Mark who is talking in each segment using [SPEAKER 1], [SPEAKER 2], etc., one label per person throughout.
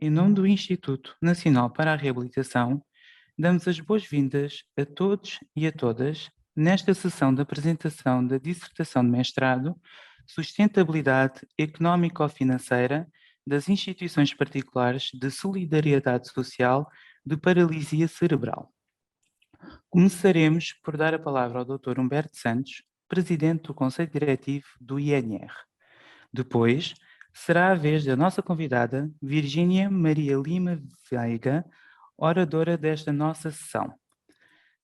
[SPEAKER 1] em nome do Instituto Nacional para a Reabilitação, damos as boas-vindas a todos e a todas nesta sessão de apresentação da dissertação de mestrado Sustentabilidade Económico-Financeira das Instituições Particulares de Solidariedade Social de Paralisia Cerebral. Começaremos por dar a palavra ao Dr. Humberto Santos, Presidente do Conselho Diretivo do INR. Depois, será a vez da nossa convidada, Virgínia Maria Lima Veiga, oradora desta nossa sessão.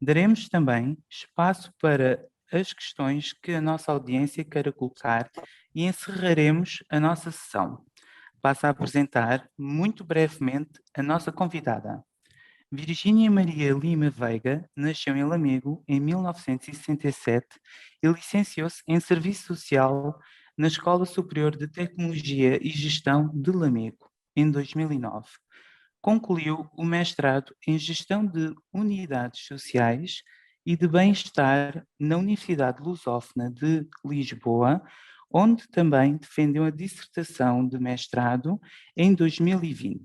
[SPEAKER 1] Daremos também espaço para as questões que a nossa audiência queira colocar e encerraremos a nossa sessão. Passo a apresentar, muito brevemente, a nossa convidada. Virgínia Maria Lima Veiga nasceu em Lamego em 1967 e licenciou-se em Serviço Social na Escola Superior de Tecnologia e Gestão de Lamego, em 2009. Concluiu o mestrado em Gestão de Unidades Sociais e de Bem-Estar na Universidade Lusófona de Lisboa, onde também defendeu a dissertação de mestrado em 2020.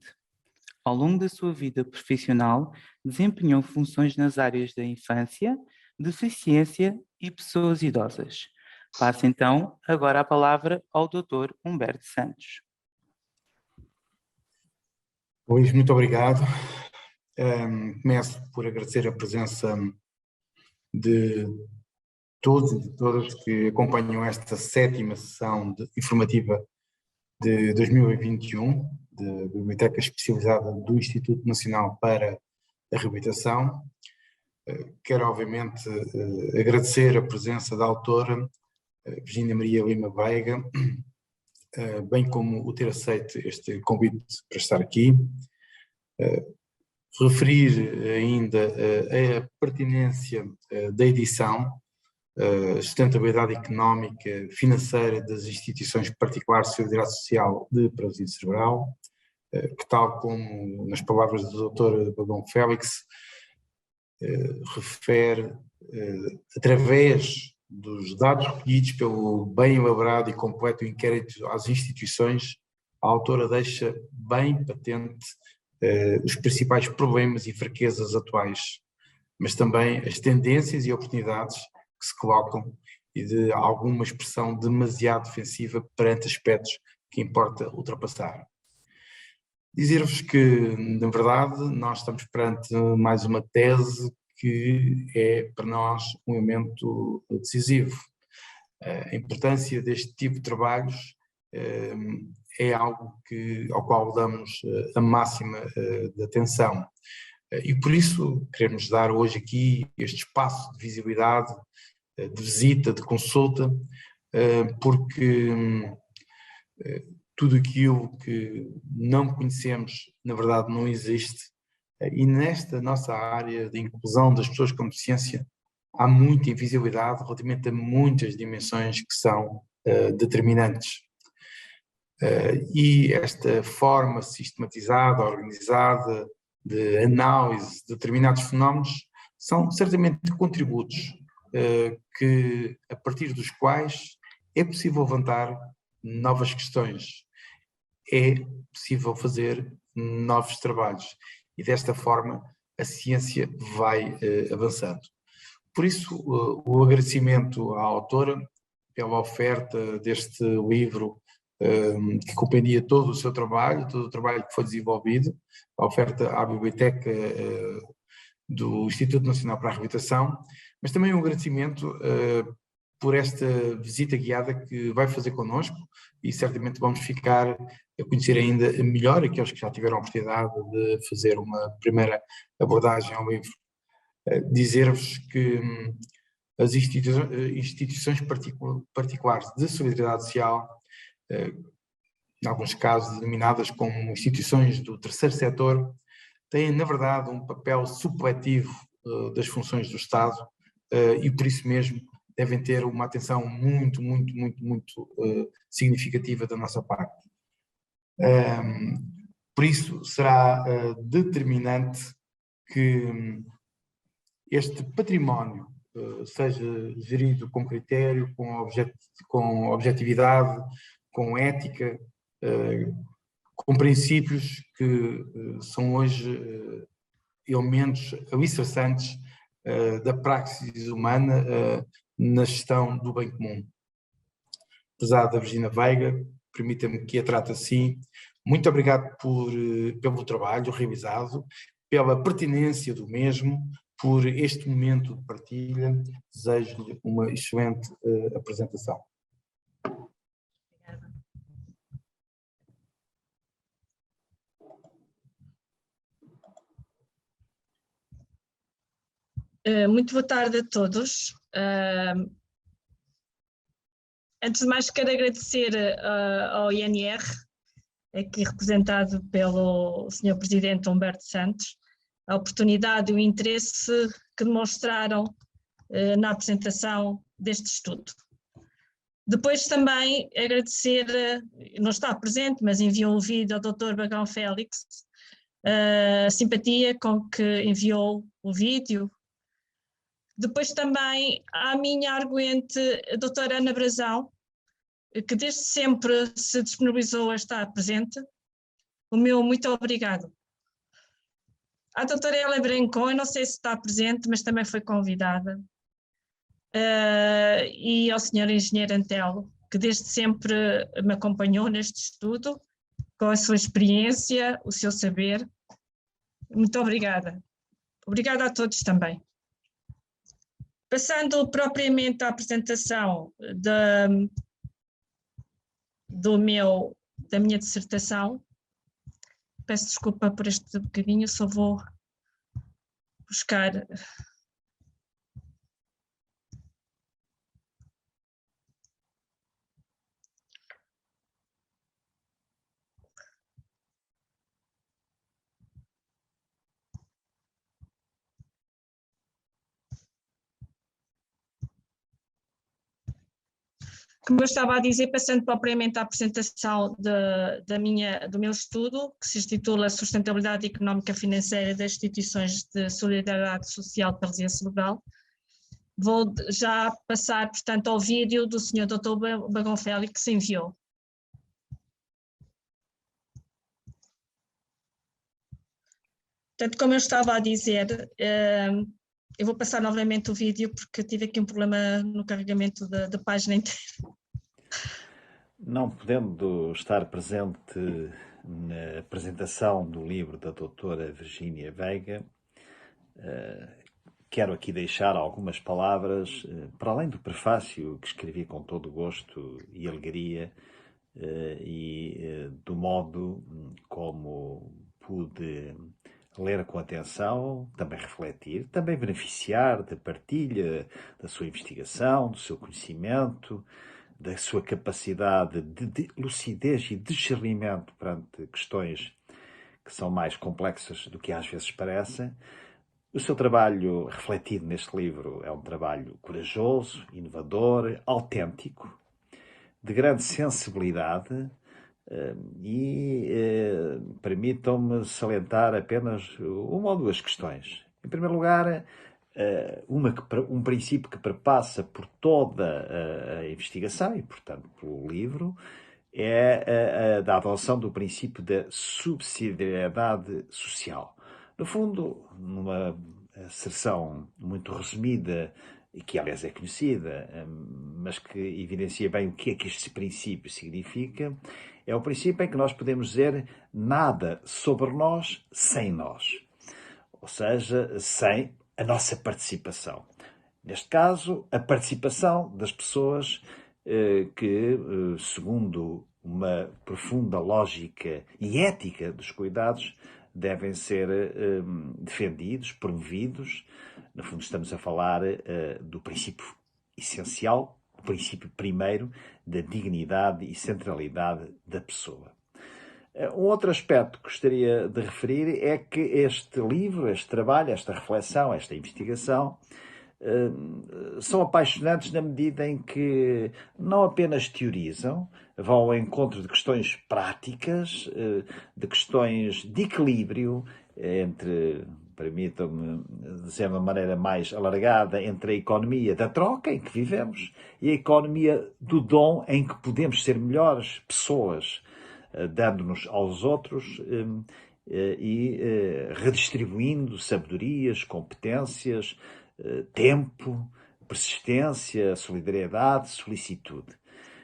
[SPEAKER 1] Ao longo da sua vida profissional, desempenhou funções nas áreas da infância, deficiência e pessoas idosas. Passo então agora a palavra ao Dr. Humberto Santos.
[SPEAKER 2] Luís, muito obrigado. Começo por agradecer a presença de todos e de todas que acompanham esta sétima sessão informativa de 2021 da Biblioteca Especializada do Instituto Nacional para a Reabilitação. Quero, obviamente, agradecer a presença da autora, Virgínia Maria Lima Veiga, bem como o ter aceito este convite para estar aqui. Referir ainda a pertinência da edição, sustentabilidade económica financeira das instituições particulares de solidariedade social de paralisia cerebral, que, tal como nas palavras do Dr. Bagão Félix, refere, através dos dados recolhidos pelo bem elaborado e completo inquérito às instituições, a autora deixa bem patente os principais problemas e fraquezas atuais, mas também as tendências e oportunidades que se colocam e de alguma expressão demasiado defensiva perante aspectos que importa ultrapassar. Dizer-vos que, na verdade, nós estamos perante mais uma tese que é para nós um elemento decisivo. A importância deste tipo de trabalhos é algo ao qual damos a máxima de atenção. E por isso queremos dar hoje aqui este espaço de visibilidade, de visita, de consulta, porque tudo aquilo que não conhecemos, na verdade, não existe. E nesta nossa área de inclusão das pessoas com deficiência, há muita invisibilidade relativamente a muitas dimensões que são determinantes. E esta forma sistematizada, organizada, de análise de determinados fenómenos são certamente contributos a partir dos quais é possível levantar novas questões, é possível fazer novos trabalhos e desta forma a ciência vai avançando. Por isso, o agradecimento à autora pela oferta deste livro que compendia todo o seu trabalho, todo o trabalho que foi desenvolvido, a oferta à Biblioteca do Instituto Nacional para a Reabilitação, mas também um agradecimento por esta visita guiada que vai fazer connosco e certamente vamos ficar a conhecer ainda melhor aqueles que já tiveram a oportunidade de fazer uma primeira abordagem ao livro. Dizer-vos que as instituições particulares de solidariedade social, em alguns casos denominadas como instituições do terceiro setor, têm, na verdade, um papel supletivo das funções do Estado e, por isso mesmo, devem ter uma atenção muito significativa da nossa parte. Por isso, será determinante que este património seja gerido com critério, com objetividade, com ética, com princípios que são hoje elementos alicerçantes da praxis humana na gestão do bem comum. Prezada Virginia Veiga, permita-me que a trate assim. Muito obrigado pelo trabalho realizado, pela pertinência do mesmo, por este momento de partilha. Desejo-lhe uma excelente apresentação.
[SPEAKER 3] Muito boa tarde a todos. Antes de mais, quero agradecer ao INR, aqui representado pelo Sr. Presidente Humberto Santos, a oportunidade e o interesse que demonstraram na apresentação deste estudo. Depois também agradecer, não está presente, mas enviou um vídeo ao Dr. Bagão Félix, a simpatia com que enviou o vídeo. Depois também à minha arguente, a doutora Ana Brazão, que desde sempre se disponibilizou a estar presente. O meu muito obrigado. À doutora Hélia Brancon, eu não sei se está presente, mas também foi convidada. E ao senhor engenheiro Antelo, que desde sempre me acompanhou neste estudo, com a sua experiência, o seu saber. Muito obrigada. Obrigada a todos também. Passando propriamente à apresentação da minha dissertação, peço desculpa por este bocadinho, só vou buscar. Como eu estava a dizer, passando propriamente à apresentação do meu estudo, que se intitula Sustentabilidade Económica e Financeira das Instituições de Solidariedade Social para a Resiliência Legal, vou já passar, portanto, ao vídeo do Sr. Dr. Bagão Félix que se enviou. Portanto, como eu estava a dizer, eu vou passar novamente o vídeo porque tive aqui um problema no carregamento da página inteira.
[SPEAKER 4] Não podendo estar presente na apresentação do livro da doutora Virginia Veiga, quero aqui deixar algumas palavras, para além do prefácio que escrevi com todo o gosto e alegria, e do modo como pude ler com atenção, também refletir, também beneficiar da partilha da sua investigação, do seu conhecimento, da sua capacidade de lucidez e discernimento perante questões que são mais complexas do que às vezes parecem. O seu trabalho refletido neste livro é um trabalho corajoso, inovador, autêntico, de grande sensibilidade, e permitam-me salientar apenas uma ou duas questões. Em primeiro lugar, um princípio que perpassa por toda a investigação e, portanto, pelo livro, é a da adoção do princípio da subsidiariedade social. No fundo, numa seção muito resumida, e que aliás é conhecida, mas que evidencia bem o que é que este princípio significa, é o princípio em que nós podemos dizer nada sobre nós sem nós. Ou seja, sem a nossa participação. Neste caso, a participação das pessoas que, segundo uma profunda lógica e ética dos cuidados, devem ser defendidos, promovidos. No fundo, estamos a falar do princípio essencial, o princípio primeiro da dignidade e centralidade da pessoa. Um outro aspecto que gostaria de referir é que este livro, este trabalho, esta reflexão, esta investigação, são apaixonantes na medida em que não apenas teorizam, vão ao encontro de questões práticas, de questões de equilíbrio entre, permitam-me dizer de uma maneira mais alargada, entre a economia da troca em que vivemos e a economia do dom em que podemos ser melhores pessoas, dando-nos aos outros e redistribuindo sabedorias, competências, tempo, persistência, solidariedade, solicitude.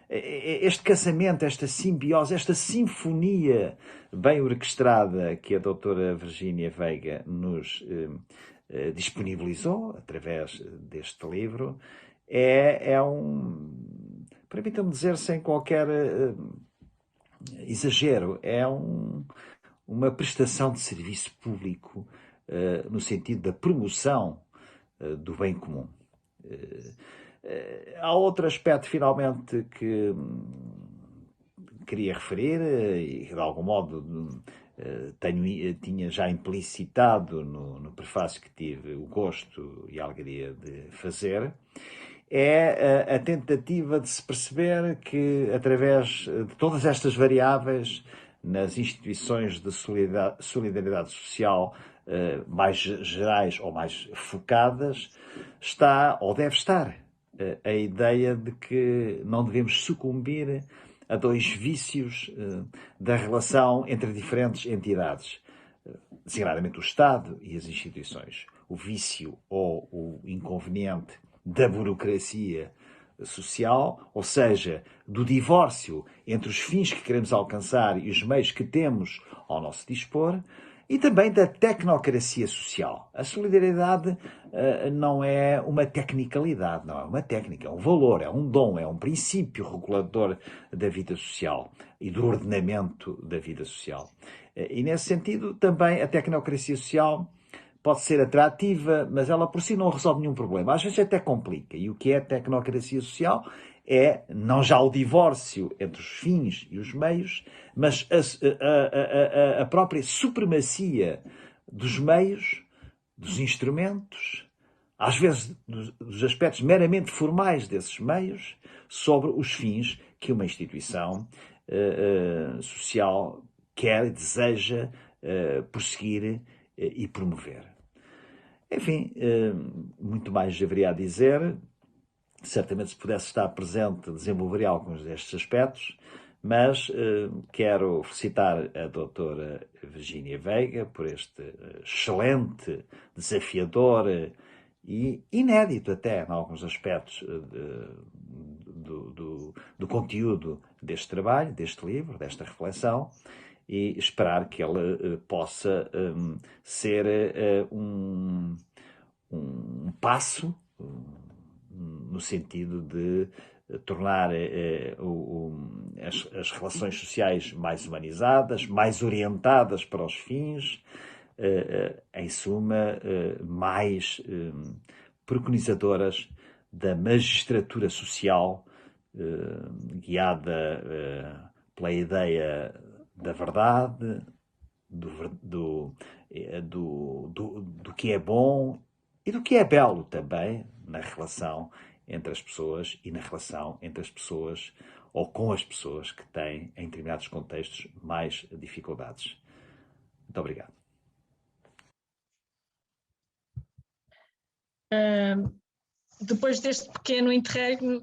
[SPEAKER 4] Este casamento, esta simbiose, esta sinfonia bem orquestrada que a doutora Virgínia Veiga nos disponibilizou através deste livro permitam-me dizer sem qualquer exagero, uma prestação de serviço público no sentido da promoção do bem comum. Há outro aspecto, finalmente, que queria referir e que, de algum modo, tinha já implicitado no prefácio que tive o gosto e a alegria de fazer, é a tentativa de se perceber que, através de todas estas variáveis, nas instituições de solidariedade social mais gerais ou mais focadas, está, ou deve estar, a ideia de que não devemos sucumbir a dois vícios da relação entre diferentes entidades, designadamente o Estado e as instituições. O vício ou o inconveniente da burocracia social, ou seja, do divórcio entre os fins que queremos alcançar e os meios que temos ao nosso dispor, e também da tecnocracia social. A solidariedade não é uma tecnicalidade, não é uma técnica, é um valor, é um dom, é um princípio regulador da vida social e do ordenamento da vida social. E nesse sentido, também a tecnocracia social pode ser atrativa, mas ela por si não resolve nenhum problema. Às vezes até complica. E o que é a tecnocracia social? É não já o divórcio entre os fins e os meios, mas a própria supremacia dos meios, dos instrumentos, às vezes dos aspectos meramente formais desses meios, sobre os fins que uma instituição social quer e deseja prosseguir e promover. Enfim, muito mais haveria a dizer. Certamente, se pudesse estar presente, desenvolveria alguns destes aspectos, mas quero felicitar a doutora Virgínia Veiga por este excelente, desafiador e inédito até, em alguns aspectos, do conteúdo deste trabalho, deste livro, desta reflexão, e esperar que ele possa ser um passo no sentido de tornar as relações sociais mais humanizadas, mais orientadas para os fins, em suma, mais preconizadoras da magistratura social, guiada pela ideia da verdade, do que é bom e do que é belo também na relação entre as pessoas e na relação entre as pessoas ou com as pessoas que têm, em determinados contextos, mais dificuldades. Muito obrigado.
[SPEAKER 3] Depois deste pequeno interregno,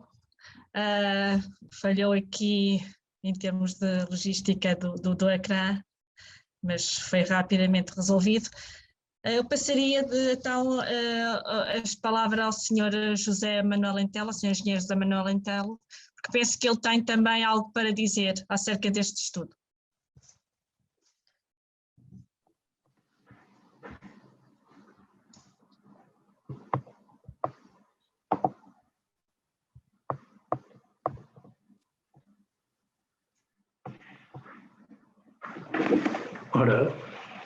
[SPEAKER 3] falhou aqui em termos de logística do ecrã, mas foi rapidamente resolvido. Eu passaria então as palavras ao Sr. José Manuel Entelo, ao Sr. Engenheiro José Manuel Entelo, porque penso que ele tem também algo para dizer acerca deste estudo.
[SPEAKER 5] Ora,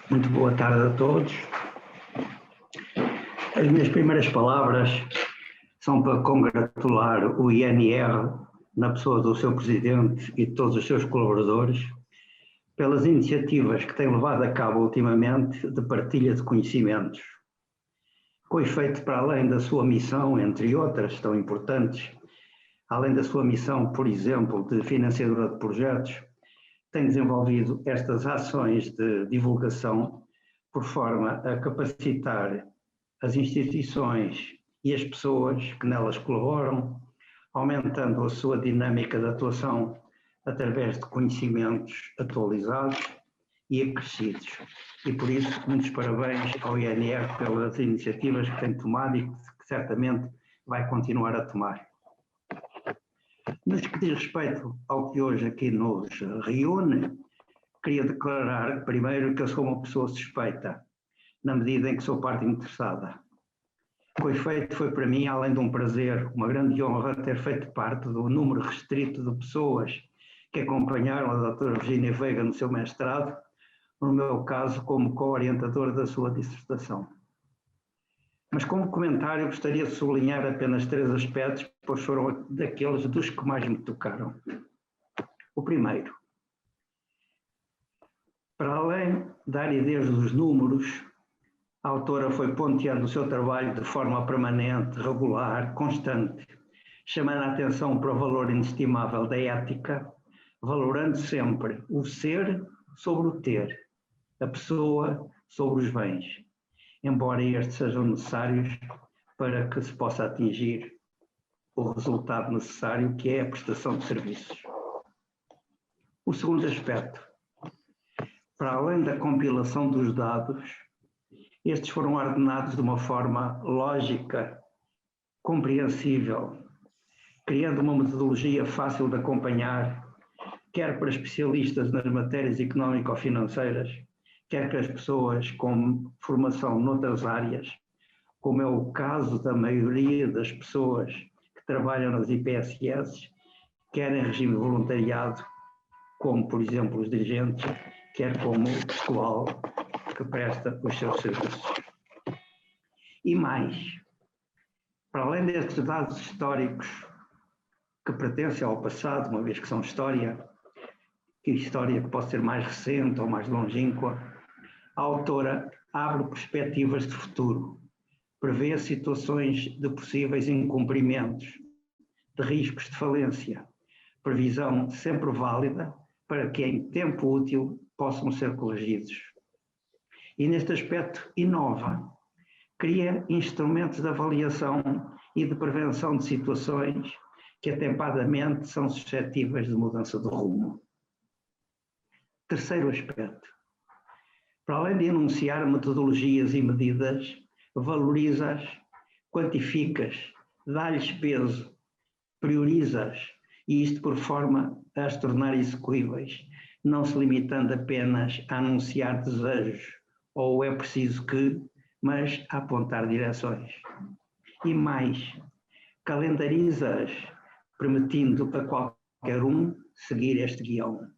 [SPEAKER 5] muito boa tarde a todos. As minhas primeiras palavras são para congratular o INR, na pessoa do seu presidente e de todos os seus colaboradores, pelas iniciativas que tem levado a cabo ultimamente de partilha de conhecimentos, com efeito para além da sua missão, entre outras tão importantes, além da sua missão, por exemplo, de financiadora de projetos, tem desenvolvido estas ações de divulgação por forma a capacitar as instituições e as pessoas que nelas colaboram, aumentando a sua dinâmica de atuação através de conhecimentos atualizados e acrescidos. E por isso, muitos parabéns ao INR pelas iniciativas que tem tomado e que certamente vai continuar a tomar. No que diz respeito ao que hoje aqui nos reúne, queria declarar primeiro que eu sou uma pessoa suspeita, na medida em que sou parte interessada. O efeito foi para mim, além de um prazer, uma grande honra ter feito parte do número restrito de pessoas que acompanharam a doutora Virginia Veiga no seu mestrado, no meu caso como co-orientador da sua dissertação. Mas como comentário gostaria de sublinhar apenas 3 aspectos, pois foram daqueles dos que mais me tocaram. O primeiro, para além da aridez dos números, a autora foi ponteando o seu trabalho de forma permanente, regular, constante, chamando a atenção para o valor inestimável da ética, valorando sempre o ser sobre o ter, a pessoa sobre os bens, embora estes sejam necessários para que se possa atingir o resultado necessário, que é a prestação de serviços. O segundo aspecto, para além da compilação dos dados, estes foram ordenados de uma forma lógica, compreensível, criando uma metodologia fácil de acompanhar, quer para especialistas nas matérias económico-financeiras, quer para as pessoas com formação noutras áreas, como é o caso da maioria das pessoas que trabalham nas IPSS, quer em regime de voluntariado, como, por exemplo, os dirigentes, quer como o pessoal que presta os seus serviços. E mais, para além destes dados históricos que pertencem ao passado, uma vez que são história que pode ser mais recente ou mais longínqua, a autora abre perspectivas de futuro, prevê situações de possíveis incumprimentos, de riscos de falência, previsão sempre válida para que em tempo útil possam ser corrigidos. E neste aspecto inova, cria instrumentos de avaliação e de prevenção de situações que atempadamente são suscetíveis de mudança de rumo. Terceiro aspecto, para além de enunciar metodologias e medidas, valoriza-as, quantifica-as, dá-lhes peso, prioriza-as, e isto por forma a as tornar execuíveis, não se limitando apenas a anunciar desejos, ou é preciso que, mas a apontar direções. E mais, calendariza-as, permitindo a qualquer um seguir este guião.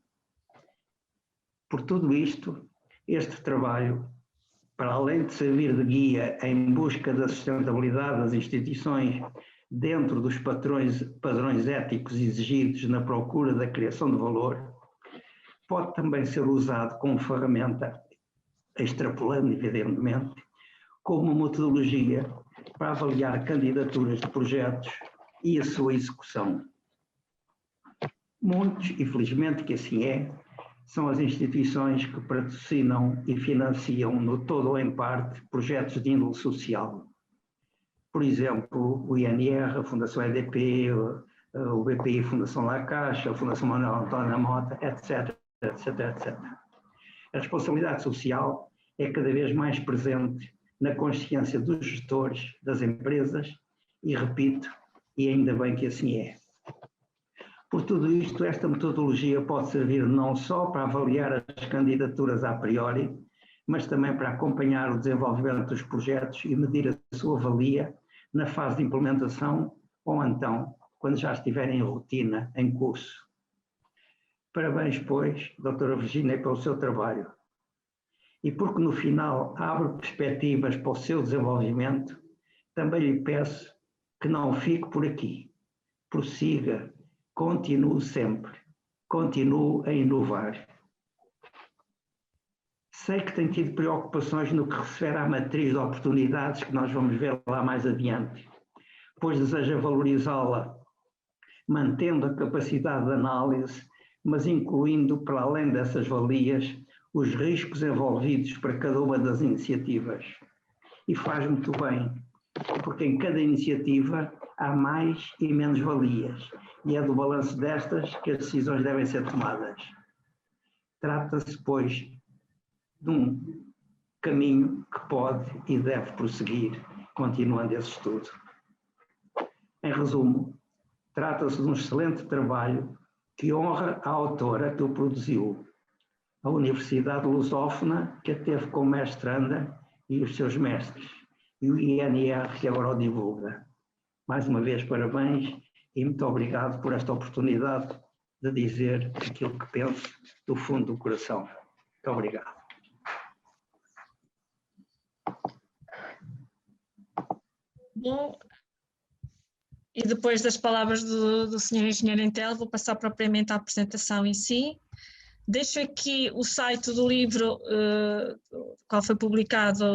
[SPEAKER 5] Por tudo isto, este trabalho, para além de servir de guia em busca da sustentabilidade das instituições dentro dos padrões éticos exigidos na procura da criação de valor, pode também ser usado como ferramenta, extrapolando evidentemente, como uma metodologia para avaliar candidaturas de projetos e a sua execução. Muitos, e felizmente que assim é, são as instituições que patrocinam e financiam, no todo ou em parte, projetos de índole social. Por exemplo, o INR, a Fundação EDP, o BPI, Fundação La Caixa, a Fundação Manuel António Mota, etc, etc, etc. A responsabilidade social é cada vez mais presente na consciência dos gestores das empresas e, repito, e ainda bem que assim é. Por tudo isto, esta metodologia pode servir não só para avaliar as candidaturas a priori, mas também para acompanhar o desenvolvimento dos projetos e medir a sua valia na fase de implementação ou então, quando já estiverem em rotina, em curso. Parabéns, pois, doutora Virginia, pelo seu trabalho. E porque no final abre perspectivas para o seu desenvolvimento, também lhe peço que não fique por aqui. Prossiga, continue sempre, continue a inovar. Sei que tem tido preocupações no que refere à matriz de oportunidades, que nós vamos ver lá mais adiante, pois deseja valorizá-la, mantendo a capacidade de análise, mas incluindo, para além dessas valias, os riscos envolvidos para cada uma das iniciativas. E faz muito bem, porque em cada iniciativa há mais e menos-valias, e é do balanço destas que as decisões devem ser tomadas. Trata-se, pois, de um caminho que pode e deve prosseguir, continuando esse estudo. Em resumo, trata-se de um excelente trabalho que honra a autora que o produziu, a Universidade Lusófona, que a teve como mestranda e os seus mestres, e o INR que agora o divulga. Mais uma vez, parabéns e muito obrigado por esta oportunidade de dizer aquilo que penso do fundo do coração. Muito obrigado.
[SPEAKER 3] Bom, e depois das palavras do Sr. Engenheiro Entel, vou passar propriamente à apresentação em si. Deixo aqui o site do livro, qual foi publicado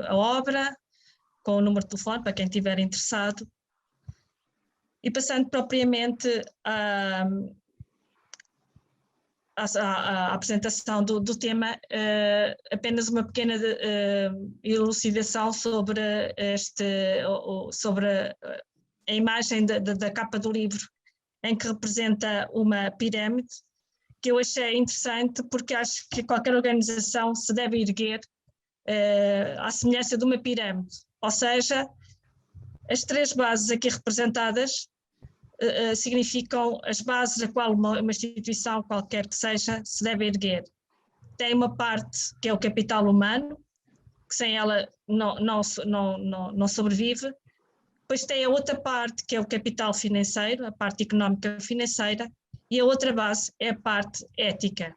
[SPEAKER 3] a obra, com o número de telefone, para quem estiver interessado. E passando propriamente à apresentação do tema, apenas uma pequena elucidação sobre, sobre a imagem da capa do livro, em que representa uma pirâmide, que eu achei interessante porque acho que qualquer organização se deve erguer à semelhança de uma pirâmide, ou seja, as três bases aqui representadas significam as bases a qual uma instituição qualquer que seja se deve erguer. Tem uma parte que é o capital humano, que sem ela não sobrevive. Depois tem a outra parte que é o capital financeiro, a parte económica financeira, e a outra base é a parte ética.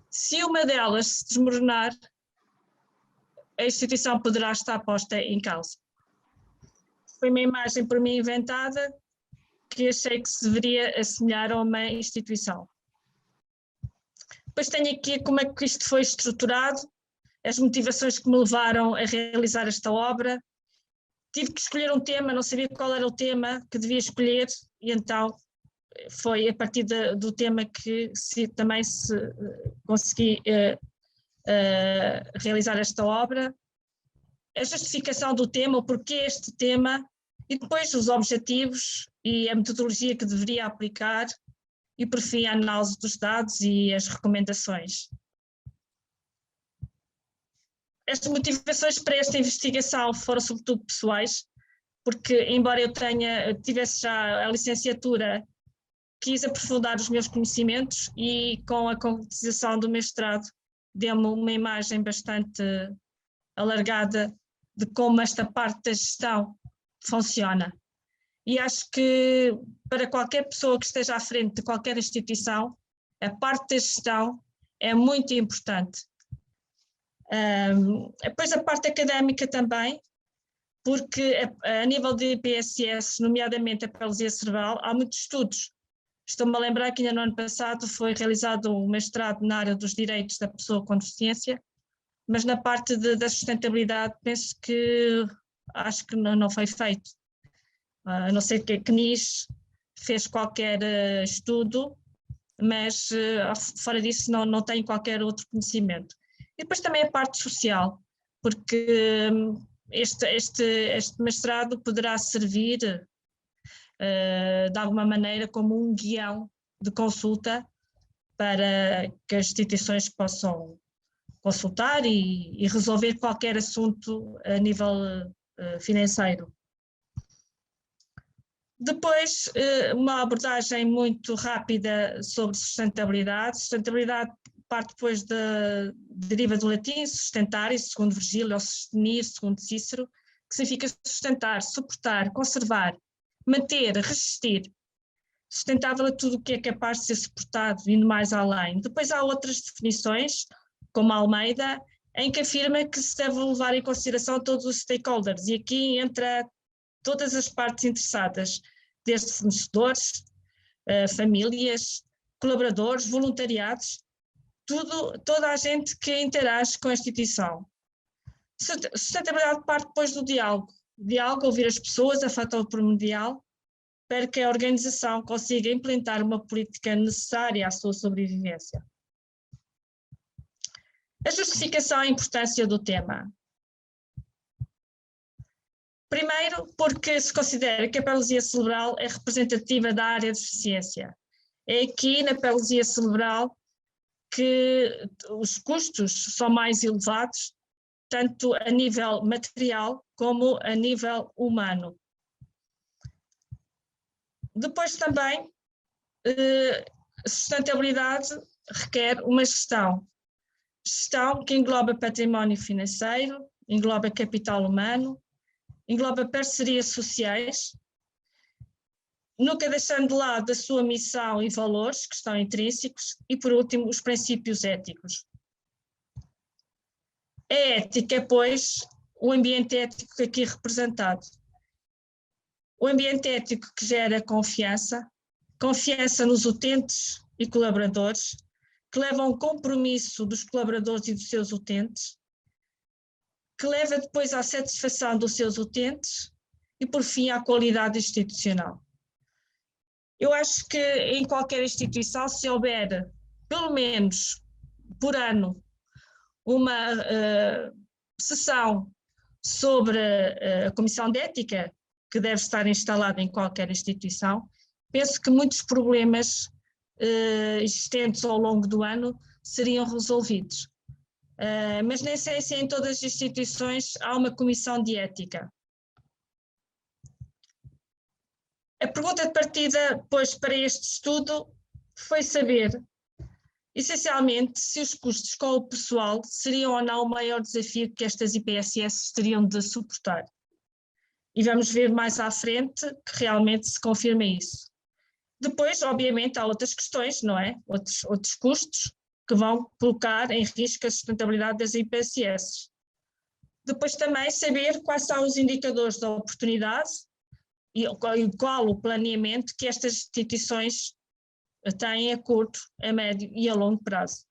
[SPEAKER 3] Se uma delas se desmoronar, a instituição poderá estar posta em causa. Foi uma imagem por mim inventada, que achei que se deveria assemelhar a uma instituição. Depois tenho aqui como é que isto foi estruturado, as motivações que me levaram a realizar esta obra. Tive que escolher um tema, não sabia qual era o tema que devia escolher, e então foi a partir do tema que também consegui realizar esta obra. A justificação do tema, o porquê este tema, e depois os objetivos e a metodologia que deveria aplicar, e por fim a análise dos dados e as recomendações. As motivações para esta investigação foram sobretudo pessoais, porque embora eu tivesse já a licenciatura, quis aprofundar os meus conhecimentos e com a concretização do mestrado deu-me uma imagem bastante alargada de como esta parte da gestão funciona. E acho que para qualquer pessoa que esteja à frente de qualquer instituição, a parte da gestão é muito importante. Depois a parte académica também, porque a nível de PSS, nomeadamente a paralisia cerebral, há muitos estudos. Estou-me a lembrar que ainda no ano passado foi realizado um mestrado na área dos direitos da pessoa com deficiência, mas na parte da sustentabilidade acho que não foi feito. A não ser que a CNIS fez qualquer estudo, mas fora disso não tenho qualquer outro conhecimento. E depois também a parte social, porque este mestrado poderá servir de alguma maneira como um guião de consulta para que as instituições possam consultar e resolver qualquer assunto a nível financeiro. Depois, uma abordagem muito rápida sobre sustentabilidade. Sustentabilidade parte depois deriva do latim sustentare, segundo Virgílio, ou sustenir, segundo Cícero, que significa sustentar, suportar, conservar, manter, resistir. Sustentável é tudo o que é capaz de ser suportado, indo mais além. Depois há outras definições, como Almeida, em que afirma que se deve levar em consideração todos os stakeholders, e aqui entra todas as partes interessadas, desde fornecedores, famílias, colaboradores, voluntariados, toda a gente que interage com a instituição. Sustentabilidade parte depois do diálogo. Diálogo, ouvir as pessoas, a fator primordial, para que a organização consiga implementar uma política necessária à sua sobrevivência. A justificação e a importância do tema. Primeiro, porque se considera que a paralisia cerebral é representativa da área de deficiência. É aqui na paralisia cerebral que os custos são mais elevados, tanto a nível material como a nível humano. Depois também, a sustentabilidade requer uma gestão que engloba património financeiro, engloba capital humano, engloba parcerias sociais, nunca deixando de lado a sua missão e valores que estão intrínsecos e, por último, os princípios éticos. A ética, pois, o ambiente ético aqui representado. O ambiente ético que gera confiança nos utentes e colaboradores, que leva ao compromisso dos colaboradores e dos seus utentes, que leva depois à satisfação dos seus utentes e, por fim, à qualidade institucional. Eu acho que em qualquer instituição, se houver, pelo menos por ano, uma sessão sobre a Comissão de Ética, que deve estar instalada em qualquer instituição, penso que muitos problemas existentes ao longo do ano seriam resolvidos. Mas nem sei se em todas as instituições há uma comissão de ética. A pergunta de partida, pois, para este estudo foi saber, essencialmente, se os custos com o pessoal seriam ou não o maior desafio que estas IPSS teriam de suportar. E vamos ver mais à frente que realmente se confirma isso. Depois, obviamente, há outras questões, não é? Outros custos que vão colocar em risco a sustentabilidade das IPSS. Depois também saber quais são os indicadores da oportunidade e qual o planeamento que estas instituições têm a curto, a médio e a longo prazo.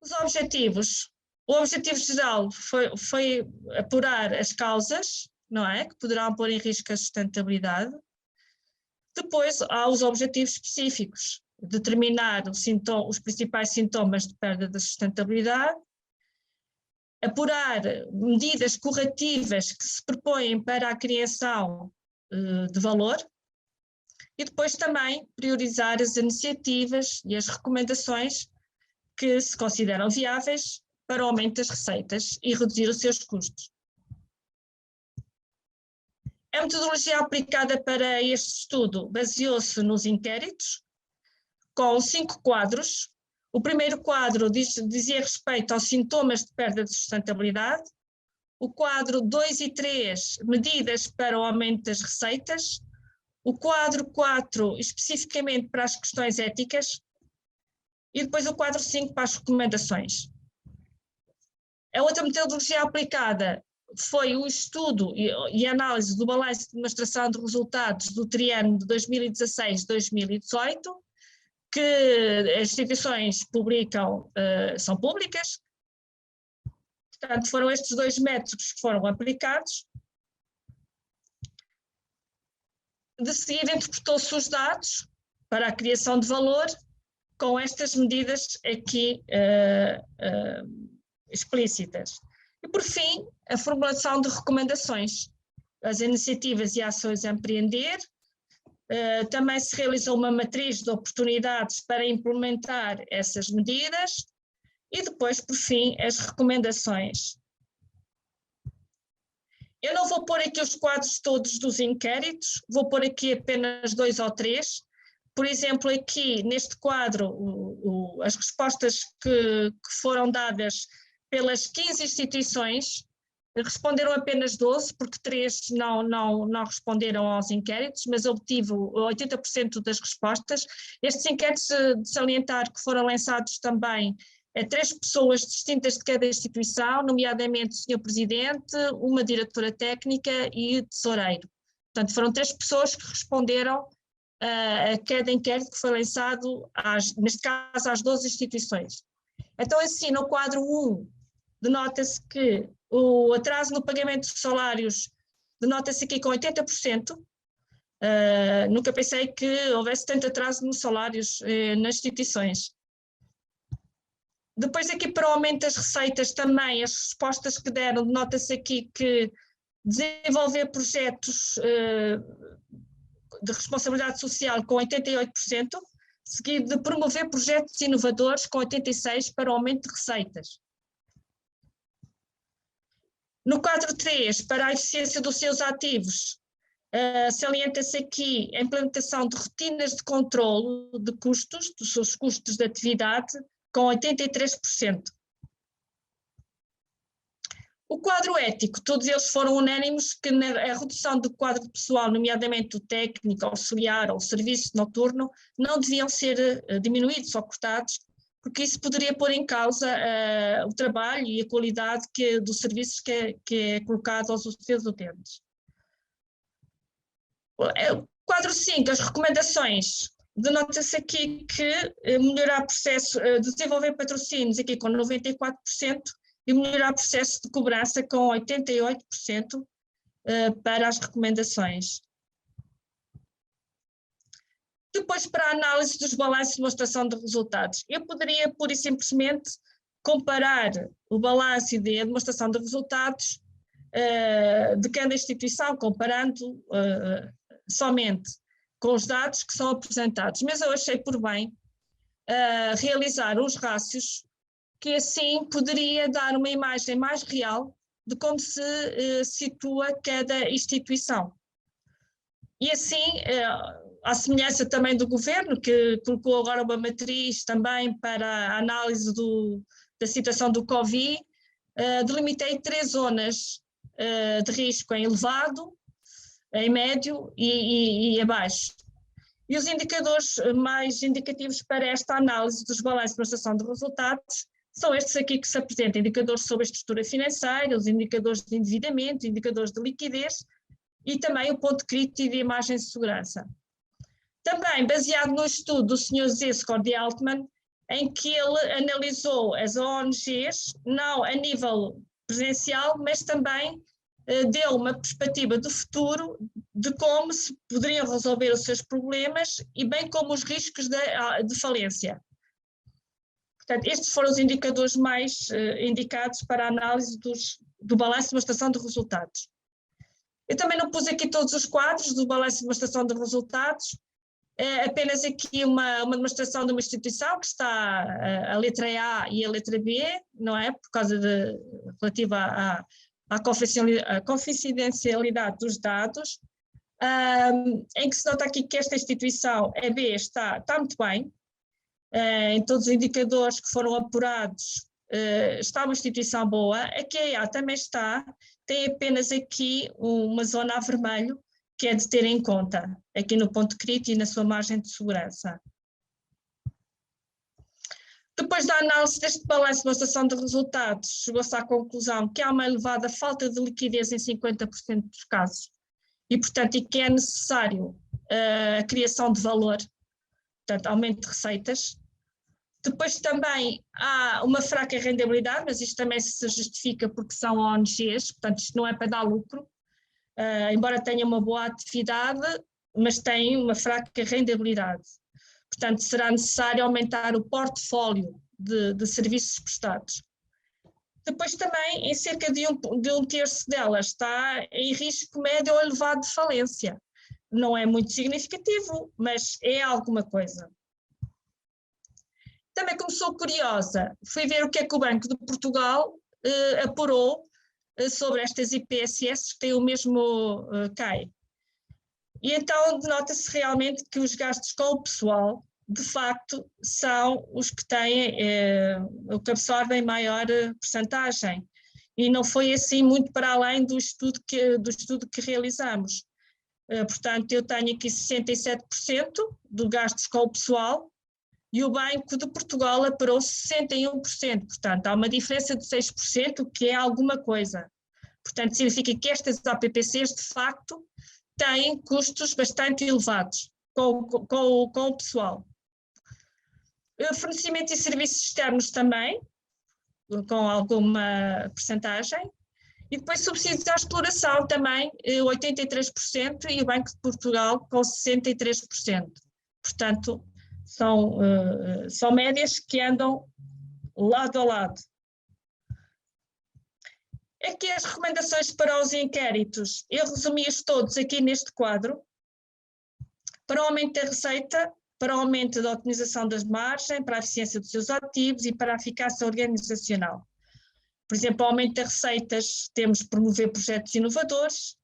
[SPEAKER 3] Os objetivos. O objetivo geral foi apurar as causas, não é? Que poderão pôr em risco a sustentabilidade. Depois há os objetivos específicos, determinar os principais sintomas de perda da sustentabilidade, apurar medidas corretivas que se propõem para a criação de valor e depois também priorizar as iniciativas e as recomendações que se consideram viáveis para o aumento das receitas e reduzir os seus custos. A metodologia aplicada para este estudo baseou-se nos inquéritos, com 5 quadros. O primeiro quadro dizia respeito aos sintomas de perda de sustentabilidade. O quadro 2 e 3, medidas para o aumento das receitas. O quadro 4, especificamente para as questões éticas. E depois o quadro 5 para as recomendações. A outra metodologia aplicada foi o estudo e análise do balanço de demonstração de resultados do triênio de 2016-2018, que as instituições publicam, são públicas. Portanto, foram estes 2 métodos que foram aplicados. De seguida, interpretou-se os dados para a criação de valor com estas medidas aqui explícitas. E, por fim, a formulação de recomendações, as iniciativas e ações a empreender. Também se realizou uma matriz de oportunidades para implementar essas medidas e depois, por fim, as recomendações. Eu não vou pôr aqui os quadros todos dos inquéritos, vou pôr aqui apenas 2 ou 3. Por exemplo, aqui neste quadro, as respostas que foram dadas pelas 15 instituições, responderam apenas 12, porque 3 não responderam aos inquéritos, mas obtive 80% das respostas. Estes inquéritos, de salientar que foram lançados também a 3 pessoas distintas de cada instituição, nomeadamente o Sr. Presidente, uma diretora técnica e tesoureiro. Portanto, foram 3 pessoas que responderam a cada inquérito que foi lançado, neste caso, às 12 instituições. Então, assim, no quadro 1, denota-se que o atraso no pagamento de salários denota-se aqui com 80%. Nunca pensei que houvesse tanto atraso nos salários nas instituições. Depois aqui para o aumento das receitas também, as respostas que deram, denota-se aqui que desenvolver projetos de responsabilidade social com 88%, seguido de promover projetos inovadores com 86% para o aumento de receitas. No quadro 3, para a eficiência dos seus ativos, salienta-se aqui a implementação de rotinas de controlo de custos, dos seus custos de atividade, com 83%. O quadro ético, todos eles foram unânimes que a redução do quadro pessoal, nomeadamente o técnico, auxiliar ou serviço noturno, não deviam ser diminuídos ou cortados, porque isso poderia pôr em causa o trabalho e a qualidade dos serviços que é colocado aos seus utentes. Quadro 5, as recomendações. Denota-se aqui que melhorar o processo, desenvolver patrocínios aqui com 94%, e melhorar o processo de cobrança com 88% para as recomendações. Depois, para a análise dos balanços de demonstração de resultados, eu poderia pura e simplesmente comparar o balanço e a demonstração de resultados de cada instituição, comparando somente com os dados que são apresentados, mas eu achei por bem realizar uns rácios que assim poderia dar uma imagem mais real de como se situa cada instituição. E assim, à semelhança também do governo, que colocou agora uma matriz também para a análise da situação do Covid, delimitei 3 zonas de risco em elevado, em médio e abaixo. E os indicadores mais indicativos para esta análise dos balanços de demonstração de resultados são estes aqui que se apresentam: indicadores sobre a estrutura financeira, os indicadores de endividamento, indicadores de liquidez e também o ponto crítico de imagem de segurança. Também baseado no estudo do Sr. Zisco de Altman, em que ele analisou as ONGs, não a nível presencial, mas também deu uma perspectiva do futuro de como se poderiam resolver os seus problemas e bem como os riscos de falência. Portanto, estes foram os indicadores mais indicados para a análise do balanço de demonstração de resultados. Eu também não pus aqui todos os quadros do balanço de demonstração de resultados, apenas aqui uma demonstração de uma instituição que está a letra A e a letra B, não é? Por causa relativa à confidencialidade dos dados, em que se nota aqui que esta instituição, a B, está muito bem, em todos os indicadores que foram apurados, está uma instituição boa. Aqui a A também está, tem apenas aqui uma zona a vermelho, que é de ter em conta, aqui no ponto crítico e na sua margem de segurança. Depois da análise deste balanço de demonstração de resultados, chegou-se à conclusão que há uma elevada falta de liquidez em 50% dos casos e, portanto, e que é necessário a criação de valor, portanto, aumento de receitas. Depois também há uma fraca rendabilidade, mas isto também se justifica porque são ONGs, portanto, isto não é para dar lucro, embora tenha uma boa atividade, mas tem uma fraca rendabilidade. Portanto, será necessário aumentar o portfólio de serviços prestados. Depois também, em cerca de um terço delas está em risco médio ou elevado de falência. Não é muito significativo, mas é alguma coisa. Também, como sou curiosa, fui ver o que é que o Banco de Portugal apurou sobre estas IPSS que têm o mesmo CAI. E então denota-se realmente que os gastos com o pessoal, de facto, são os que têm, o que absorvem maior percentagem. E não foi assim muito para além do estudo que realizamos. Portanto, eu tenho aqui 67% de gastos com o pessoal e o Banco de Portugal apurou 61%. Portanto, há uma diferença de 6%, que é alguma coisa. Portanto, significa que estas APPCs, de facto, têm custos bastante elevados com o pessoal. Fornecimento de serviços externos também, com alguma percentagem. E depois subsídios à exploração também, 83%, e o Banco de Portugal com 63%. Portanto, são médias que andam lado a lado. Aqui as recomendações para os inquéritos, eu resumi-os todos aqui neste quadro. Para o aumento da receita, para o aumento da otimização das margens, para a eficiência dos seus ativos e para a eficácia organizacional. Por exemplo, o aumento das receitas, temos promover projetos inovadores,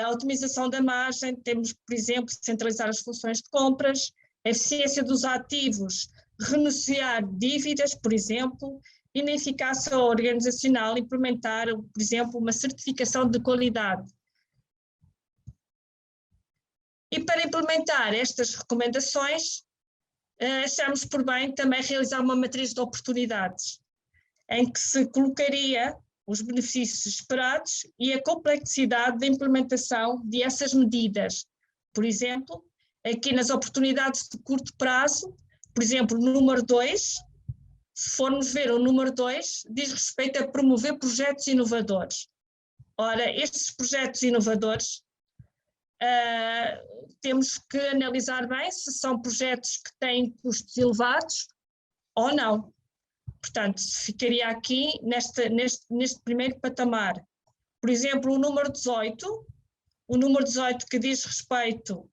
[SPEAKER 3] a otimização da margem, temos, por exemplo, centralizar as funções de compras, a eficiência dos ativos, renunciar dívidas, por exemplo, e na eficácia organizacional, implementar, por exemplo, uma certificação de qualidade. E para implementar estas recomendações, achamos por bem também realizar uma matriz de oportunidades, em que se colocaria os benefícios esperados e a complexidade da implementação dessas medidas. Por exemplo, aqui nas oportunidades de curto prazo, por exemplo, o número 2, se formos ver o número 2, diz respeito a promover projetos inovadores. Ora, estes projetos inovadores, temos que analisar bem se são projetos que têm custos elevados ou não. Portanto, ficaria aqui neste primeiro patamar. Por exemplo, o número 18 que diz respeito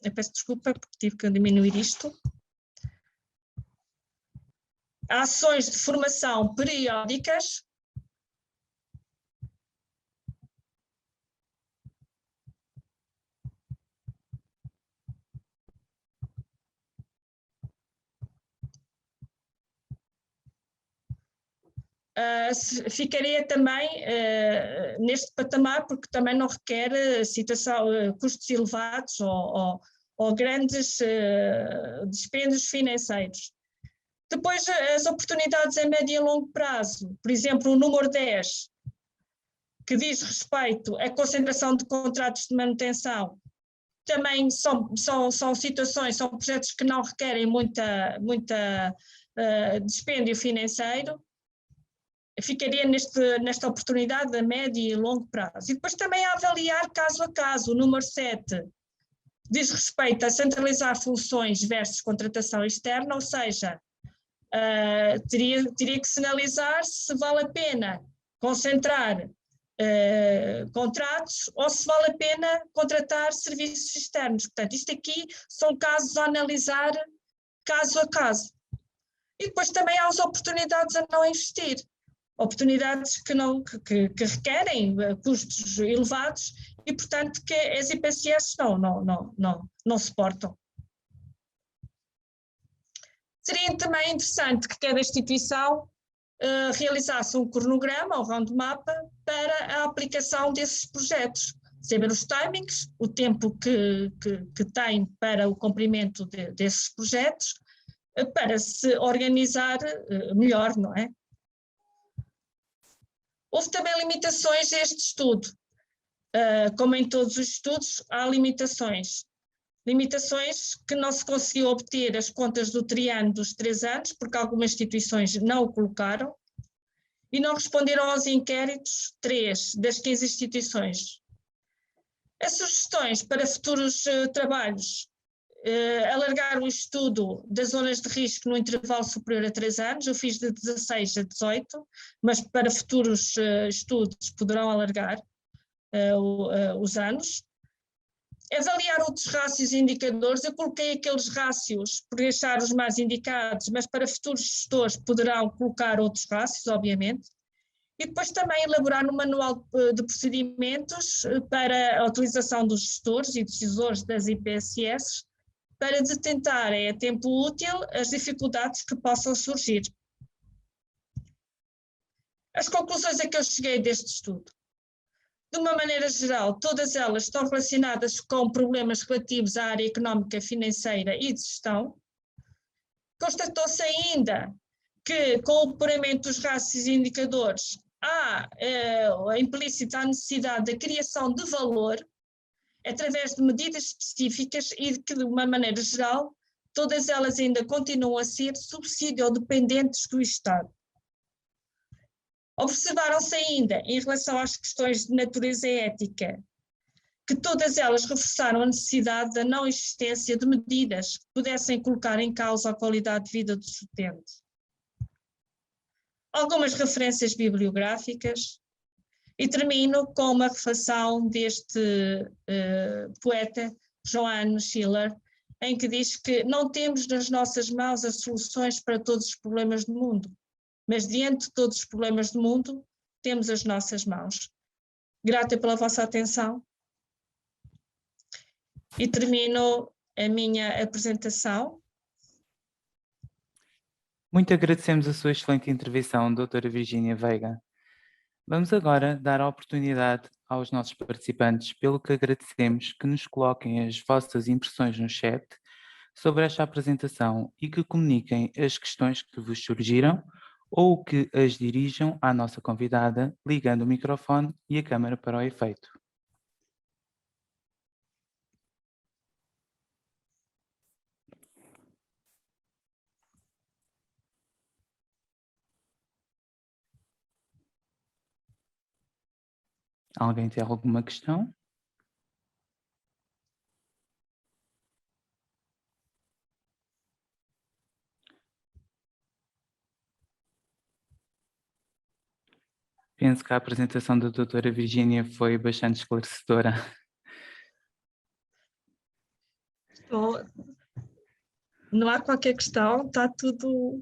[SPEAKER 3] eu peço desculpa porque tive que diminuir isto. Ações de formação periódicas. Ficaria também neste patamar, porque também não requer custos elevados ou grandes dispêndios financeiros. Depois, as oportunidades a médio e longo prazo, por exemplo, o número 10, que diz respeito à concentração de contratos de manutenção, também são situações, são projetos que não requerem muita dispêndio financeiro. Ficaria nesta oportunidade a médio e longo prazo. E depois também a avaliar caso a caso. O número 7 diz respeito a centralizar funções versus contratação externa, ou seja, teria que se analisar se vale a pena concentrar contratos ou se vale a pena contratar serviços externos. Portanto, isto aqui são casos a analisar caso a caso. E depois também há as oportunidades a não investir. Oportunidades que requerem custos elevados e, portanto, que as IPSS não suportam. Seria também interessante que cada instituição realizasse um cronograma ou roadmap para a aplicação desses projetos, saber os timings, o tempo que tem para o cumprimento desses projetos, para se organizar melhor, não é? Houve também limitações a este estudo. Como em todos os estudos, há limitações. Limitações que não se conseguiu obter as contas do triângulo dos 3 anos, porque algumas instituições não o colocaram, e não responderam aos inquéritos 3 das 15 instituições. As sugestões para futuros trabalhos, alargar o estudo das zonas de risco no intervalo superior a 3 anos, eu fiz de 16 a 18, mas para futuros estudos poderão alargar os anos. Avaliar outros rácios e indicadores, eu coloquei aqueles rácios por deixar os mais indicados, mas para futuros gestores poderão colocar outros rácios, obviamente. E depois também elaborar um manual de procedimentos para a utilização dos gestores e decisores das IPSS, para detentarem a tempo útil as dificuldades que possam surgir. As conclusões a que eu cheguei deste estudo. De uma maneira geral, todas elas estão relacionadas com problemas relativos à área económica, financeira e de gestão. Constatou-se ainda que, com o apuramento dos rácios e indicadores, há implícita a necessidade da criação de valor através de medidas específicas e que, de uma maneira geral, todas elas ainda continuam a ser subsídio-dependentes do Estado. Observaram-se ainda, em relação às questões de natureza ética, que todas elas reforçaram a necessidade da não existência de medidas que pudessem colocar em causa a qualidade de vida do utente. Algumas referências bibliográficas e termino com uma reflexão deste poeta, Johann Schiller, em que diz que não temos nas nossas mãos as soluções para todos os problemas do mundo, mas diante de todos os problemas do mundo, temos as nossas mãos. Grata pela vossa atenção e termino a minha apresentação.
[SPEAKER 1] Muito agradecemos a sua excelente intervenção, doutora Virgínia Veiga. Vamos agora dar a oportunidade aos nossos participantes, pelo que agradecemos que nos coloquem as vossas impressões no chat sobre esta apresentação e que comuniquem as questões que vos surgiram ou que as dirijam à nossa convidada, ligando o microfone e a câmara para o efeito. Alguém tem alguma questão? Penso que a apresentação da doutora Virgínia foi bastante esclarecedora.
[SPEAKER 3] Não há qualquer questão, está tudo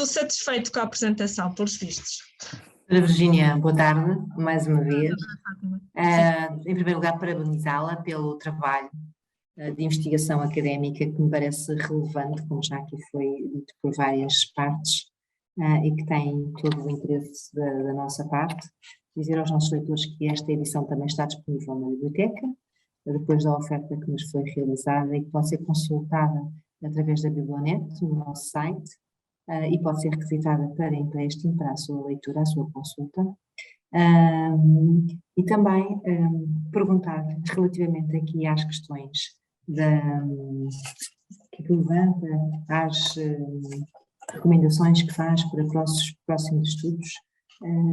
[SPEAKER 3] satisfeito com a apresentação, pelos vistos.
[SPEAKER 6] Virgínia, boa tarde, mais uma vez. Em primeiro lugar, parabenizá-la pelo trabalho de investigação académica que me parece relevante, como já aqui foi dito por várias partes, e que tem todo o interesse da nossa parte. Dizer aos nossos leitores que esta edição também está disponível na biblioteca, depois da oferta que nos foi realizada e que pode ser consultada através da Biblionet, no nosso site, e pode ser requisitada para empréstimo, para a sua leitura, a sua consulta. E também perguntar relativamente aqui às questões que levanta, às recomendações que faz para próximos estudos,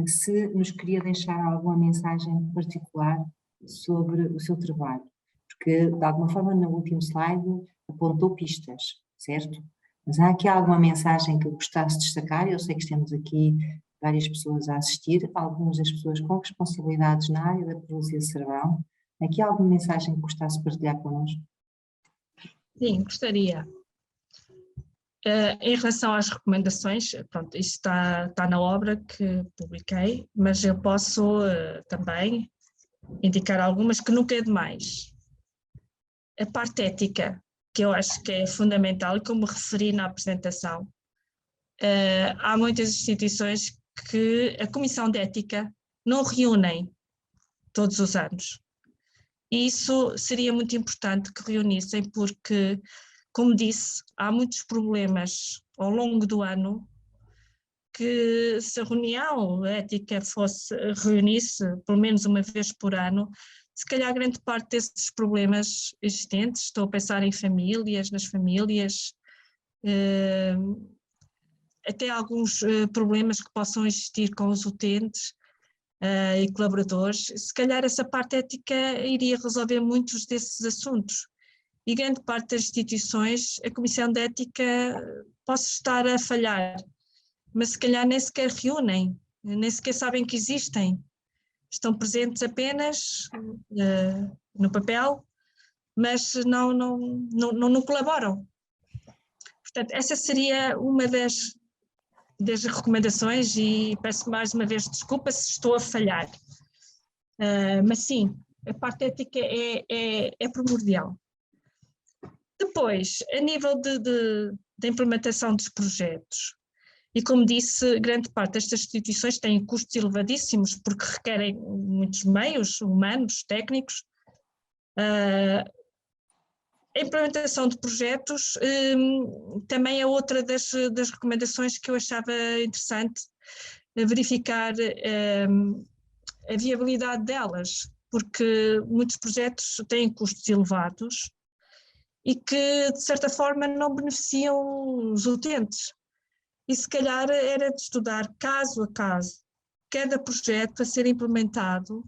[SPEAKER 6] se nos queria deixar alguma mensagem particular sobre o seu trabalho, porque de alguma forma no último slide apontou pistas, certo? Mas há aqui alguma mensagem que eu gostasse de destacar? Eu sei que temos aqui várias pessoas a assistir, algumas das pessoas com responsabilidades na área da paralisia cerebral. Aqui há alguma mensagem que gostasse de partilhar connosco?
[SPEAKER 3] Sim, gostaria. Em relação às recomendações, pronto, isto está na obra que publiquei, mas eu posso também indicar algumas que nunca é demais. A parte ética, que eu acho que é fundamental, e como referi na apresentação, há muitas instituições que a Comissão de Ética não reúnem todos os anos. E isso seria muito importante que reunissem, porque, como disse, há muitos problemas ao longo do ano que, se a reunião ética reunisse pelo menos uma vez por ano, se calhar grande parte desses problemas existentes, estou a pensar em famílias, nas famílias, até alguns problemas que possam existir com os utentes e colaboradores, se calhar essa parte ética iria resolver muitos desses assuntos. E grande parte das instituições, a Comissão de Ética pode estar a falhar, mas se calhar nem sequer reúnem, nem sequer sabem que existem. Estão presentes apenas no papel, mas não colaboram. Portanto, essa seria uma das recomendações e peço mais uma vez desculpa se estou a falhar. Mas sim, a parte ética é primordial. Depois, a nível da implementação dos projetos, e como disse, grande parte destas instituições têm custos elevadíssimos porque requerem muitos meios humanos, técnicos. A implementação de projetos também é outra das recomendações que eu achava interessante verificar a viabilidade delas, porque muitos projetos têm custos elevados e que, de certa forma, não beneficiam os utentes. E se calhar era de estudar caso a caso cada projeto a ser implementado,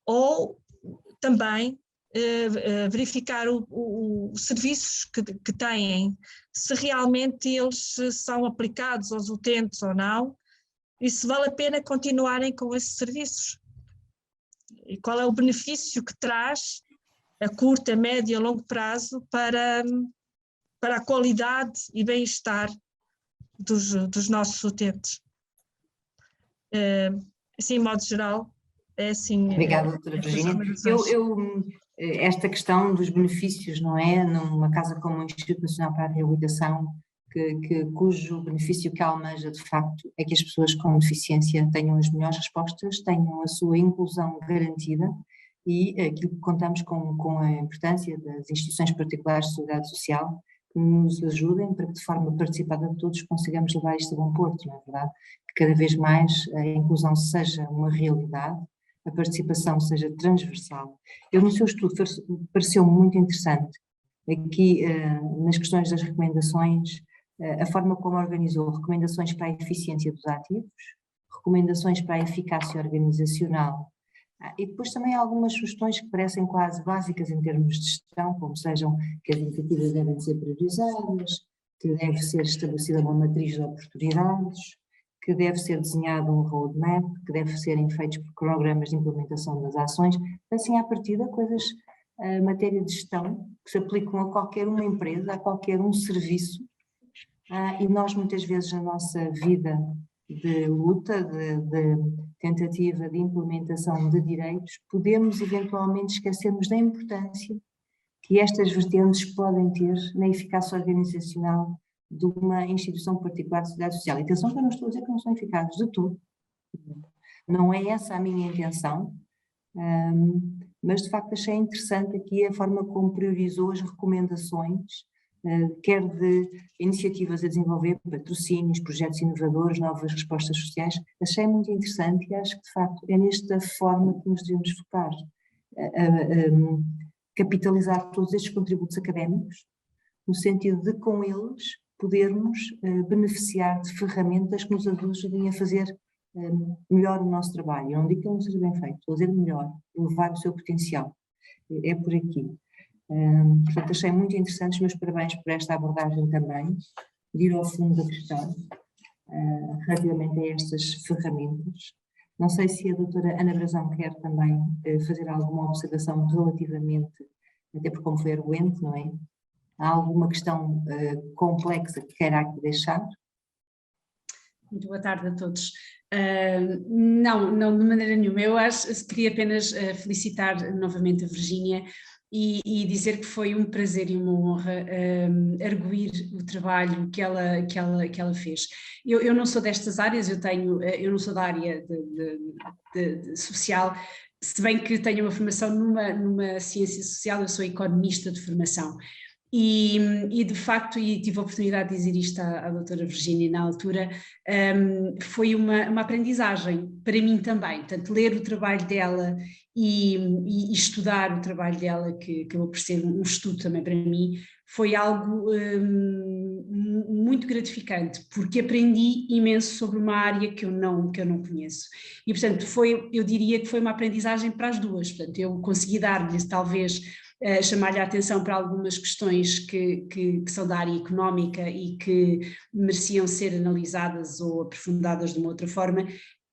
[SPEAKER 3] ou também verificar os serviços que têm, se realmente eles são aplicados aos utentes ou não, e se vale a pena continuarem com esses serviços. E qual é o benefício que traz a curto, a médio e a longo prazo para a qualidade e bem-estar dos nossos utentes. Assim, em modo geral, é assim.
[SPEAKER 6] Obrigada, doutora Virgínia. Esta questão dos benefícios, não é? Numa casa como o Instituto Nacional para a Reabilitação, cujo benefício que almeja, de facto, é que as pessoas com deficiência tenham as melhores respostas, tenham a sua inclusão garantida, e aquilo que contamos com a importância das instituições particulares de seguridade social, que nos ajudem para que de forma participada todos consigamos levar isto a bom porto, não é verdade? Que cada vez mais a inclusão seja uma realidade, a participação seja transversal. No seu estudo pareceu-me muito interessante, aqui nas questões das recomendações, a forma como organizou recomendações para a eficiência dos ativos, recomendações para a eficácia organizacional, e depois também algumas sugestões que parecem quase básicas em termos de gestão, como sejam que as iniciativas devem ser priorizadas, que deve ser estabelecida uma matriz de oportunidades, que deve ser desenhado um roadmap, que deve serem feitos programas de implementação das ações, assim à partida coisas, matéria de gestão, que se aplicam a qualquer uma empresa, a qualquer um serviço, e nós muitas vezes na nossa vida de luta, de tentativa de implementação de direitos, podemos eventualmente esquecermos da importância que estas vertentes podem ter na eficácia organizacional de uma instituição particular de seguridade social. E atenção que eu não estou a dizer que não são eficazes de tudo, não é essa a minha intenção, mas de facto achei interessante aqui a forma como priorizou as recomendações, quer de iniciativas a desenvolver, patrocínios, projetos inovadores, novas respostas sociais. Achei muito interessante e acho que de facto é nesta forma que nos devemos focar, capitalizar todos estes contributos académicos, no sentido de com eles podermos beneficiar de ferramentas que nos ajudem a fazer melhor o nosso trabalho. Eu não digo que não seja bem feito, estou a dizer melhor, elevar o seu potencial. É por aqui. Portanto, achei muito interessante, os meus parabéns por esta abordagem também, de ir ao fundo da questão, relativamente a estas ferramentas. Não sei se a doutora Ana Brazão quer também fazer alguma observação relativamente, até por como foi arguente, não é? Há alguma questão complexa que queira aqui deixar?
[SPEAKER 7] Muito boa tarde a todos. Não, de maneira nenhuma. Eu queria apenas felicitar novamente a Virgínia e dizer que foi um prazer e uma honra arguir o trabalho que ela fez. Eu não sou destas áreas, eu não sou da área de social, se bem que tenho uma formação numa ciência social, eu sou economista de formação. E de facto, e tive a oportunidade de dizer isto à doutora Virgínia na altura, foi uma aprendizagem para mim também, portanto ler o trabalho dela e estudar o trabalho dela, que acabou por ser um estudo também para mim, foi algo muito gratificante, porque aprendi imenso sobre uma área que eu não conheço. E portanto eu diria que foi uma aprendizagem para as duas, portanto eu consegui dar-lhe talvez chamar-lhe a atenção para algumas questões que são da área económica e que mereciam ser analisadas ou aprofundadas de uma outra forma,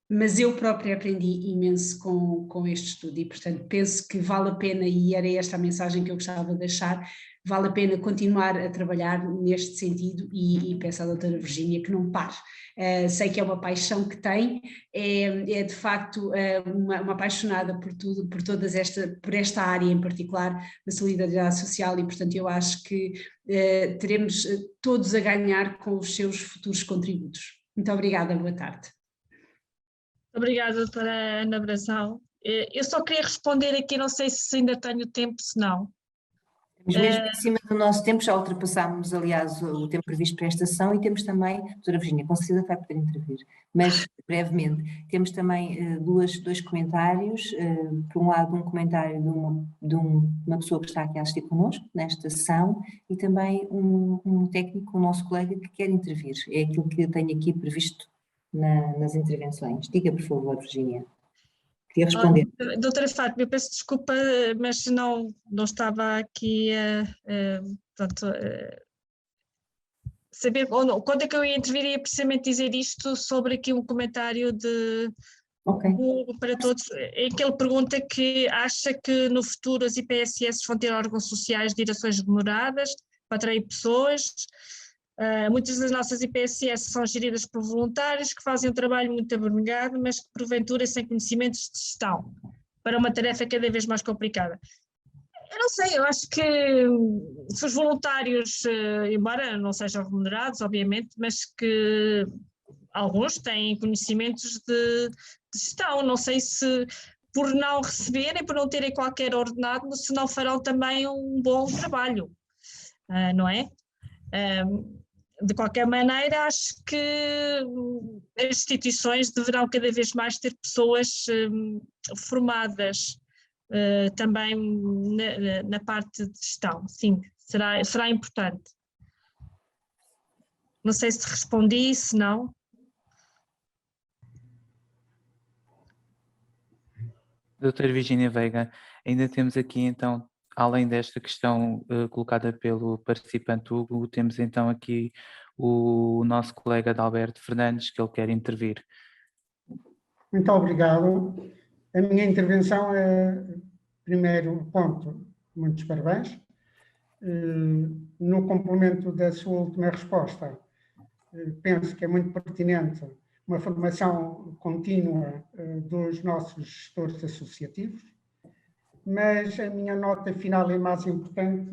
[SPEAKER 7] mas eu própria aprendi imenso com este estudo e, portanto, penso que vale a pena, e era esta a mensagem que eu gostava de deixar, vale a pena continuar a trabalhar neste sentido e peço à doutora Virgínia que não pare. Sei que é uma paixão que tem, é de facto uma apaixonada por esta área em particular da solidariedade social e, portanto, eu acho que teremos todos a ganhar com os seus futuros contributos. Muito obrigada, boa tarde.
[SPEAKER 3] Obrigada, doutora Ana Brazão. Eu só queria responder aqui, não sei se ainda tenho tempo, se não.
[SPEAKER 6] Mas mesmo em cima do nosso tempo, já ultrapassámos, aliás, o tempo previsto para esta sessão e temos também, doutora Virgínia, com certeza vai poder intervir, mas brevemente, temos também dois comentários, por um lado um comentário de uma pessoa que está aqui a assistir connosco nesta sessão e também um técnico, um nosso colega que quer intervir, é aquilo que eu tenho aqui previsto nas intervenções. Diga, por favor, Virginia. Queria responder.
[SPEAKER 3] Doutora Fátima, eu peço desculpa, mas não estava aqui saber quando é que eu ia intervir, ia precisamente dizer isto sobre aqui um comentário de para todos, em que ele pergunta que acha que no futuro as IPSS vão ter órgãos sociais de direções remuneradas para atrair pessoas. Muitas das nossas IPSS são geridas por voluntários que fazem um trabalho muito abnegado, mas que porventura sem conhecimentos de gestão, para uma tarefa cada vez mais complicada. Eu não sei, eu acho que se os voluntários, embora não sejam remunerados, obviamente, mas que alguns têm conhecimentos de gestão, não sei se por não receberem, por não terem qualquer ordenado, se não farão também um bom trabalho, não é? De qualquer maneira, acho que as instituições deverão cada vez mais ter pessoas formadas também na parte de gestão, sim, será importante. Não sei se respondi, se não.
[SPEAKER 1] Doutora Virginia Veiga, ainda temos aqui então, além desta questão colocada pelo participante Hugo, temos então aqui o nosso colega Adalberto Fernandes, que ele quer intervir.
[SPEAKER 8] Muito obrigado. A minha intervenção é, primeiro ponto, muitos parabéns. No complemento da sua última resposta, penso que é muito pertinente uma formação contínua dos nossos gestores associativos, mas a minha nota final e mais importante,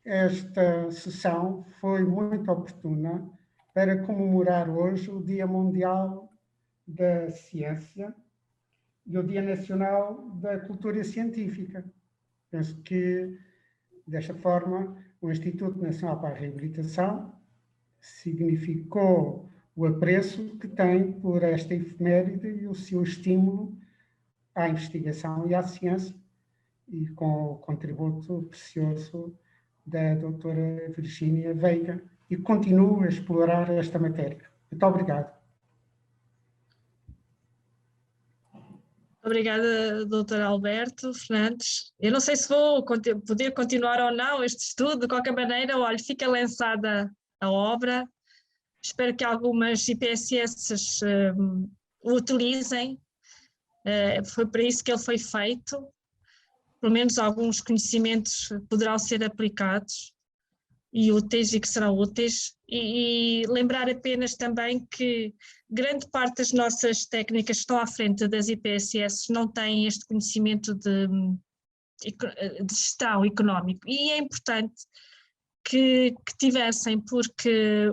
[SPEAKER 8] esta sessão foi muito oportuna para comemorar hoje o Dia Mundial da Ciência e o Dia Nacional da Cultura Científica. Penso que, desta forma, o Instituto Nacional para a Reabilitação significou o apreço que tem por esta efeméride e o seu estímulo à investigação e à ciência, e com o contributo precioso da doutora Virginia Veiga, e continuo a explorar esta matéria. Muito obrigado.
[SPEAKER 3] Obrigada, doutor Alberto Fernandes. Eu não sei se vou poder continuar ou não este estudo, de qualquer maneira, olha, fica lançada a obra. Espero que algumas IPSS o utilizem, foi para isso que ele foi feito, pelo menos alguns conhecimentos poderão ser aplicados e úteis e que serão úteis, e lembrar apenas também que grande parte das nossas técnicas que estão à frente das IPSS não têm este conhecimento de gestão económico, e é importante que tivessem, porque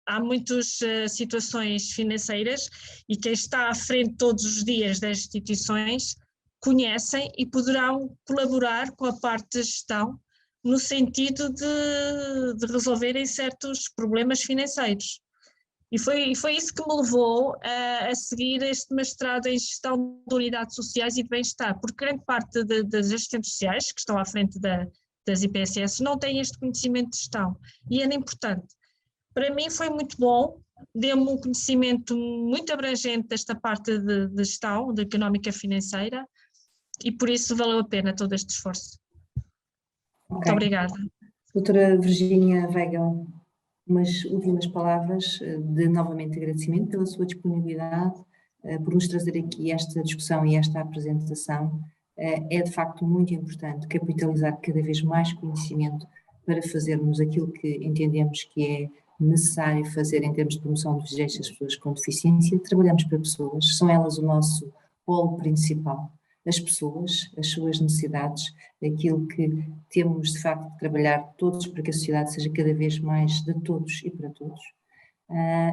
[SPEAKER 3] há muitas situações financeiras e quem está à frente todos os dias das instituições conhecem e poderão colaborar com a parte de gestão no sentido de resolverem certos problemas financeiros. E foi isso que me levou a seguir este mestrado em gestão de unidades sociais e de bem-estar, porque grande parte das assistentes sociais que estão à frente das IPSS não têm este conhecimento de gestão, e é importante. Para mim foi muito bom, deu-me um conhecimento muito abrangente desta parte de gestão, de económica financeira, e por isso valeu a pena todo este esforço. Muito obrigada.
[SPEAKER 6] Doutora Virginia Veiga, umas últimas palavras de novamente agradecimento pela sua disponibilidade, por nos trazer aqui esta discussão e esta apresentação. É de facto muito importante capitalizar cada vez mais conhecimento para fazermos aquilo que entendemos que é necessário fazer em termos de promoção dos direitos das pessoas com deficiência. Trabalhamos para pessoas, são elas o nosso polo principal. As pessoas, as suas necessidades, aquilo que temos de facto de trabalhar todos para que a sociedade seja cada vez mais de todos e para todos.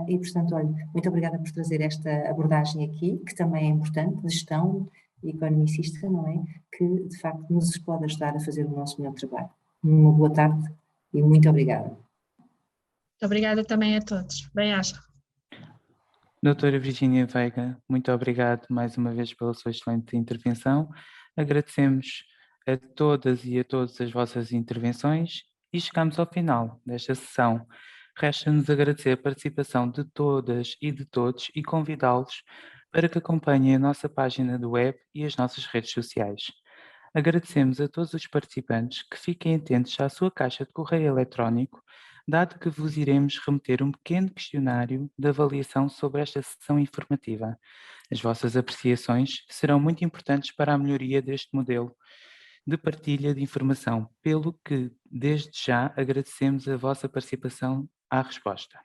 [SPEAKER 6] E portanto, olha, muito obrigada por trazer esta abordagem aqui, que também é importante, de gestão economicista, não é? Que de facto nos pode ajudar a fazer o nosso melhor trabalho. Uma boa tarde e muito obrigada.
[SPEAKER 3] Obrigada também a todos. Bem-aja.
[SPEAKER 1] Doutora Virginia Veiga, muito obrigado mais uma vez pela sua excelente intervenção. Agradecemos a todas e a todos as vossas intervenções e chegamos ao final desta sessão. Resta-nos agradecer a participação de todas e de todos e convidá-los para que acompanhem a nossa página do web e as nossas redes sociais. Agradecemos a todos os participantes que fiquem atentos à sua caixa de correio eletrónico, dado que vos iremos remeter um pequeno questionário de avaliação sobre esta sessão informativa. As vossas apreciações serão muito importantes para a melhoria deste modelo de partilha de informação, pelo que, desde já, agradecemos a vossa participação à resposta.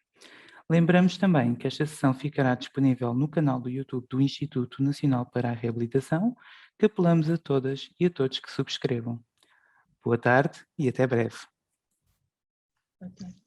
[SPEAKER 1] Lembramos também que esta sessão ficará disponível no canal do YouTube do Instituto Nacional para a Reabilitação, que apelamos a todas e a todos que subscrevam. Boa tarde e até breve.
[SPEAKER 3] Boa tarde.